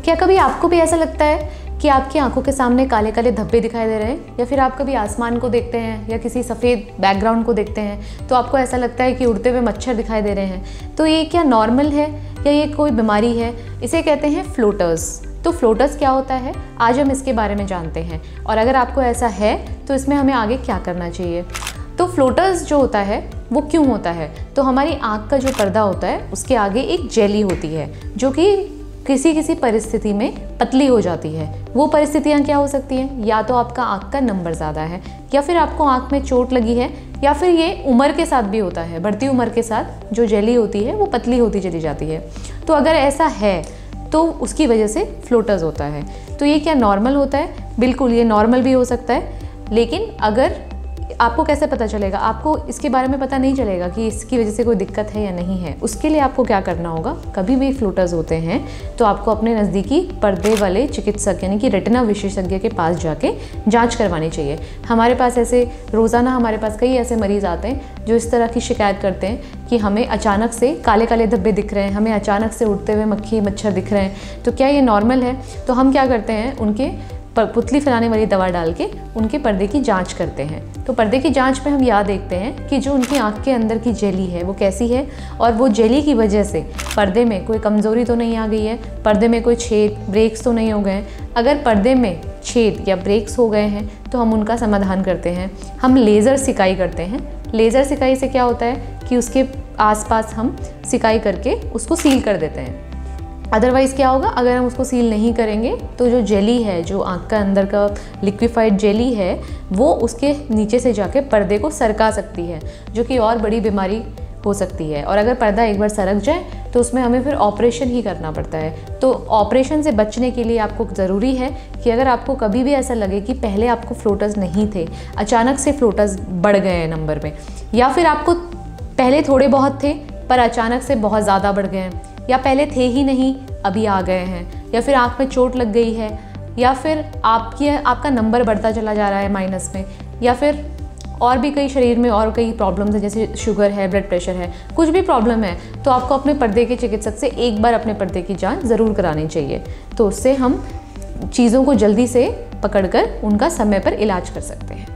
क्या कभी आपको भी ऐसा लगता है कि आपकी आंखों के सामने काले काले धब्बे दिखाई दे रहे हैं, या फिर आप कभी आसमान को देखते हैं या किसी सफ़ेद बैकग्राउंड को देखते हैं तो आपको ऐसा लगता है कि उड़ते हुए मच्छर दिखाई दे रहे हैं? तो ये क्या नॉर्मल है या ये कोई बीमारी है? इसे कहते हैं फ्लोटर्स। तो फ्लोटर्स क्या होता है, आज हम इसके बारे में जानते हैं, और अगर आपको ऐसा है तो इसमें हमें आगे क्या करना चाहिए। तो फ्लोटर्स जो होता है वो क्यों होता है? तो हमारी आँख का जो पर्दा होता है उसके आगे एक जेली होती है जो कि किसी किसी परिस्थिति में पतली हो जाती है। वो परिस्थितियाँ क्या हो सकती हैं? या तो आपका आँख का नंबर ज़्यादा है, या फिर आपको आँख में चोट लगी है, या फिर ये उम्र के साथ भी होता है। बढ़ती उम्र के साथ जो जेली होती है वो पतली होती चली जाती है। तो अगर ऐसा है तो उसकी वजह से फ्लोटर्स होता है। तो ये क्या नॉर्मल होता है? बिल्कुल, ये नॉर्मल भी हो सकता है, लेकिन अगर आपको कैसे पता चलेगा? आपको इसके बारे में पता नहीं चलेगा कि इसकी वजह से कोई दिक्कत है या नहीं है। उसके लिए आपको क्या करना होगा, कभी भी फ्लोटर्स होते हैं तो आपको अपने नज़दीकी पर्दे वाले चिकित्सक यानी कि रेटिना विशेषज्ञ के पास जाके जांच करवानी चाहिए। हमारे पास ऐसे रोज़ाना हमारे पास कई ऐसे मरीज़ आते हैं जो इस तरह की शिकायत करते हैं कि हमें अचानक से काले काले धब्बे दिख रहे हैं, हमें अचानक से उड़ते हुए मक्खी मच्छर दिख रहे हैं। तो क्या ये नॉर्मल है? तो हम क्या करते हैं, उनके पुतली फैलाने वाली दवा डाल के उनके पर्दे की जांच करते हैं। तो पर्दे की जांच में हम यह देखते हैं कि जो उनकी आंख के अंदर की जेली है वो कैसी है, और वो जेली की वजह से पर्दे में कोई कमज़ोरी तो नहीं आ गई है, पर्दे में कोई छेद ब्रेक्स तो नहीं हो गए हैं। अगर पर्दे में छेद या ब्रेक्स हो गए हैं तो हम उनका समाधान करते हैं। हम लेज़र सिकाई करते हैं। लेज़र सिकाई से क्या होता है कि उसके आसपास हम सिकाई करके उसको सील कर देते हैं। अदरवाइज़ क्या होगा, अगर हम उसको सील नहीं करेंगे तो जो जेली है, जो आँख का अंदर का लिक्विफाइड जेली है, वो उसके नीचे से जाके पर्दे को सरका सकती है, जो कि और बड़ी बीमारी हो सकती है। और अगर पर्दा एक बार सरक जाए तो उसमें हमें फिर ऑपरेशन ही करना पड़ता है। तो ऑपरेशन से बचने के लिए आपको ज़रूरी है कि अगर आपको कभी भी ऐसा लगे कि पहले आपको फ्लोटर्स नहीं थे, अचानक से फ्लोटर्स बढ़ गए हैं नंबर में, या फिर आपको पहले थोड़े बहुत थे पर अचानक से बहुत ज़्यादा बढ़ गए हैं, या पहले थे ही नहीं अभी आ गए हैं, या फिर आँख में चोट लग गई है, या फिर आपका नंबर बढ़ता चला जा रहा है माइनस में, या फिर और भी कई शरीर में और कई प्रॉब्लम्स हैं जैसे शुगर है, ब्लड प्रेशर है, कुछ भी प्रॉब्लम है, तो आपको अपने पर्दे के चिकित्सक से एक बार अपने पर्दे की जांच ज़रूर करानी चाहिए। तो उससे हम चीज़ों को जल्दी से पकड़कर उनका समय पर इलाज कर सकते हैं।